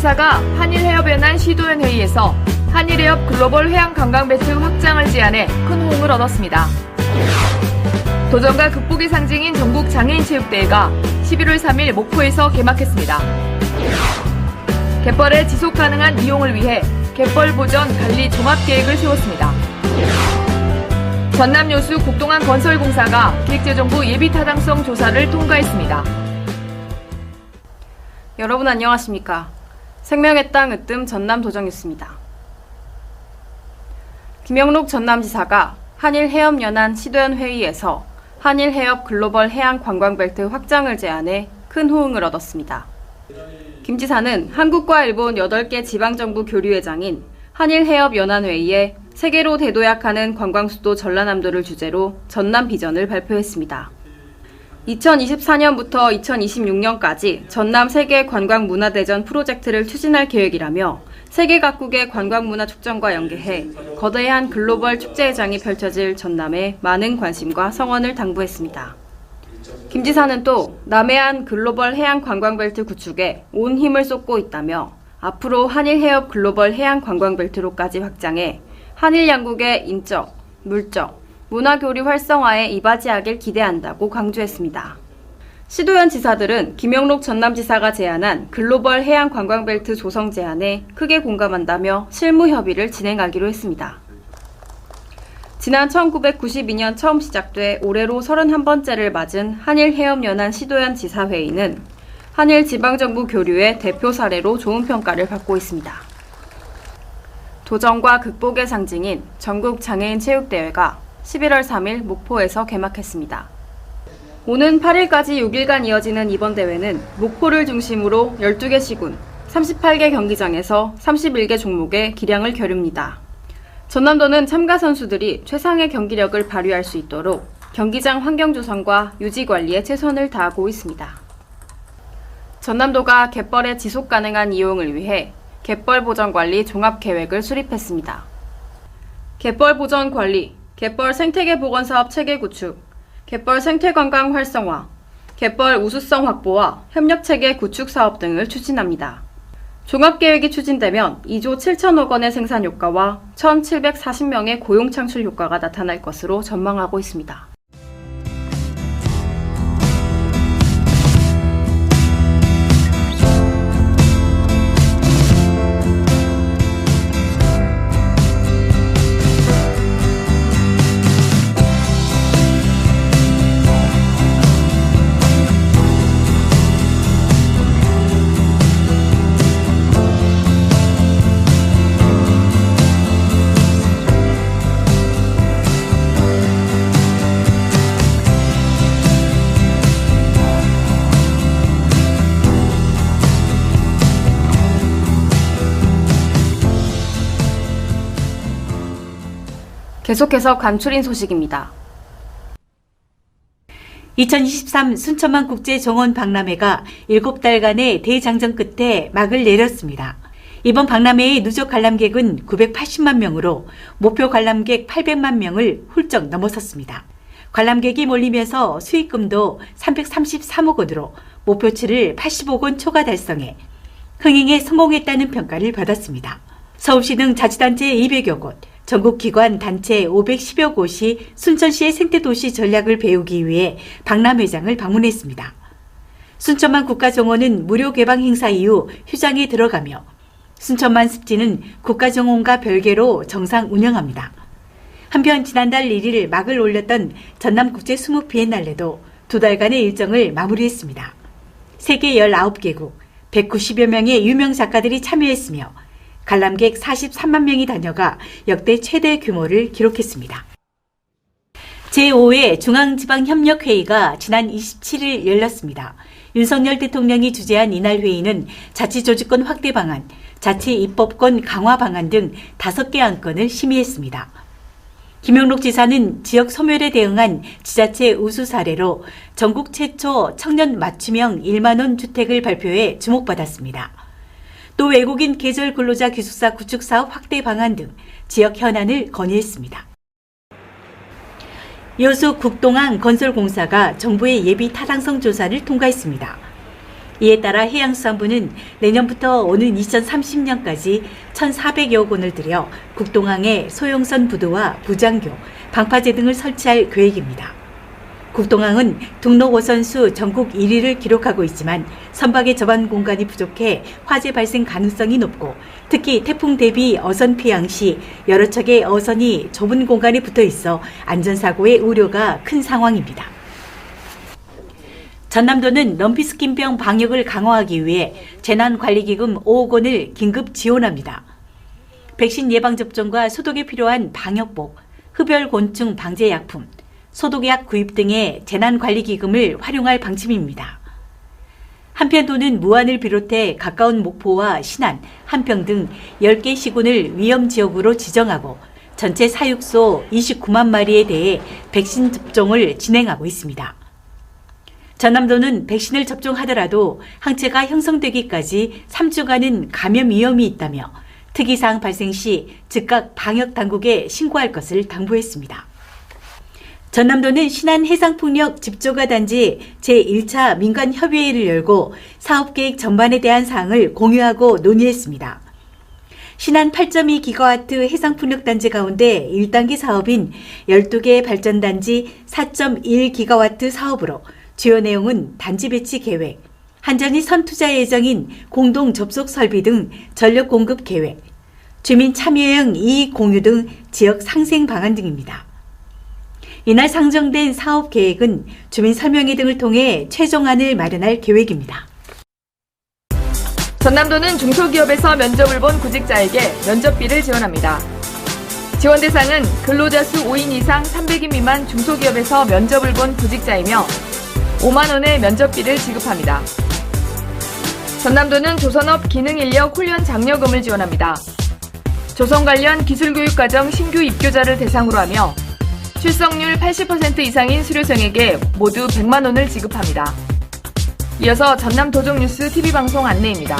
전남지사가 한일해협연안 시도연 회의에서 한일해협 글로벌 해양관광벨트 확장을 제안해 큰 호응을 얻었습니다. 도전과 극복의 상징인 전국 장애인체육대회가 11월 3일 목포에서 개막했습니다. 갯벌의 지속가능한 이용을 위해 갯벌 보전 관리 종합계획을 세웠습니다. 전남여수 국동항 건설공사가 기획재정부 예비타당성 조사를 통과했습니다. 여러분 안녕하십니까? 생명의 땅 으뜸 전남도정뉴스입니다. 김영록 전남지사가 한일해협연안 시도연 회의에서 한일해협 글로벌 해양관광벨트 확장을 제안해 큰 호응을 얻었습니다. 김 지사는 한국과 일본 8개 지방정부 교류회장인 한일해협연안회의에 세계로 대도약하는 관광수도 전라남도를 주제로 전남 비전을 발표했습니다. 2024년부터 2026년까지 전남 세계 관광문화대전 프로젝트를 추진할 계획이라며 세계 각국의 관광문화 촉정과 연계해 거대한 글로벌 축제회장이 펼쳐질 전남에 많은 관심과 성원을 당부했습니다. 김 지사는 또 남해안 글로벌 해양관광벨트 구축에 온 힘을 쏟고 있다며 앞으로 한일해협 글로벌 해양관광벨트로까지 확장해 한일 양국의 인적, 물적, 문화교류 활성화에 이바지하길 기대한다고 강조했습니다. 시도연 지사들은 김영록 전남지사가 제안한 글로벌 해양관광벨트 조성 제안에 크게 공감한다며 실무 협의를 진행하기로 했습니다. 지난 1992년 처음 시작돼 올해로 31번째를 맞은 한일해협연안 시도연 지사회의는 한일 지방정부 교류의 대표 사례로 좋은 평가를 받고 있습니다. 도전과 극복의 상징인 전국 장애인 체육대회가 11월 3일 목포에서 개막했습니다. 오는 8일까지 6일간 이어지는 이번 대회는 목포를 중심으로 12개 시군, 38개 경기장에서 31개 종목의 기량을 겨룹니다. 전남도는 참가 선수들이 최상의 경기력을 발휘할 수 있도록 경기장 환경 조성과 유지 관리에 최선을 다하고 있습니다. 전남도가 갯벌의 지속 가능한 이용을 위해 갯벌 보전 관리 종합 계획을 수립했습니다. 갯벌 보전 관리, 갯벌 생태계 보건 사업 체계 구축, 갯벌 생태 관광 활성화, 갯벌 우수성 확보와 협력 체계 구축 사업 등을 추진합니다. 종합계획이 추진되면 2조 7천억 원의 생산 효과와 1,740명의 고용 창출 효과가 나타날 것으로 전망하고 있습니다. 계속해서 간추린 소식입니다. 2023 순천만 국제정원 박람회가 7달간의 대장정 끝에 막을 내렸습니다. 이번 박람회의 누적 관람객은 980만 명으로 목표 관람객 800만 명을 훌쩍 넘어섰습니다. 관람객이 몰리면서 수익금도 333억 원으로 목표치를 80억 원 초과 달성해 흥행에 성공했다는 평가를 받았습니다. 서울시 등 자치단체 200여 곳, 전국기관 단체 510여 곳이 순천시의 생태도시 전략을 배우기 위해 박람회장을 방문했습니다. 순천만 국가정원은 무료 개방 행사 이후 휴장에 들어가며 순천만 습지는 국가정원과 별개로 정상 운영합니다. 한편 지난달 1일 막을 올렸던 전남국제 수묵 비엔날레도 2달간의 일정을 마무리했습니다. 세계 19개국, 190여 명의 유명 작가들이 참여했으며 관람객 43만 명이 다녀가 역대 최대 규모를 기록했습니다. 제5회 중앙지방협력회의가 지난 27일 열렸습니다. 윤석열 대통령이 주재한 이날 회의는 자치조직권 확대 방안, 자치입법권 강화 방안 등 5개 안건을 심의했습니다. 김영록 지사는 지역 소멸에 대응한 지자체 우수 사례로 전국 최초 청년 맞춤형 1만 원 주택을 발표해 주목받았습니다. 또 외국인 계절 근로자 기숙사 구축 사업 확대 방안 등 지역 현안을 건의했습니다. 여수 국동항 건설공사가 정부의 예비 타당성 조사를 통과했습니다. 이에 따라 해양수산부는 내년부터 오는 2030년까지 1,400여 원을 들여 국동항에 소형선 부두와 부장교, 방파제 등을 설치할 계획입니다. 국동항은 등록 어선수 전국 1위를 기록하고 있지만 선박의 접안 공간이 부족해 화재 발생 가능성이 높고 특히 태풍 대비 어선 피항 시 여러 척의 어선이 좁은 공간에 붙어 있어 안전사고의 우려가 큰 상황입니다. 전남도는 럼피스킨병 방역을 강화하기 위해 재난관리기금 5억 원을 긴급 지원합니다. 백신 예방접종과 소독에 필요한 방역복, 흡열곤충 방제약품, 소독약 구입 등의 재난관리기금을 활용할 방침입니다. 한편 도는 무안을 비롯해 가까운 목포와 신안, 한평 등 10개 시군을 위험지역으로 지정하고 전체 사육소 29만 마리에 대해 백신 접종을 진행하고 있습니다. 전남도는 백신을 접종하더라도 항체가 형성되기까지 3주간은 감염 위험이 있다며 특이사항 발생 시 즉각 방역당국에 신고할 것을 당부했습니다. 전남도는 신안 해상풍력 집조가 단지 제1차 민간협의회를 열고 사업계획 전반에 대한 사항을 공유하고 논의했습니다. 신안 8.2기가와트 해상풍력단지 가운데 1단계 사업인 12개 발전단지 4.1기가와트 사업으로 주요 내용은 단지 배치 계획, 한전이 선투자 예정인 공동 접속 설비 등 전력 공급 계획, 주민 참여형 이익 공유 등 지역 상생 방안 등입니다. 이날 상정된 사업 계획은 주민 설명회 등을 통해 최종안을 마련할 계획입니다. 전남도는 중소기업에서 면접을 본 구직자에게 면접비를 지원합니다. 지원 대상은 근로자 수 5인 이상 300인 미만 중소기업에서 면접을 본 구직자이며 5만 원의 면접비를 지급합니다. 전남도는 조선업 기능인력 훈련 장려금을 지원합니다. 조선 관련 기술교육과정 신규 입교자를 대상으로 하며 출석률 80% 이상인 수료생에게 모두 100만 원을 지급합니다. 이어서 전남 도정뉴스 TV방송 안내입니다.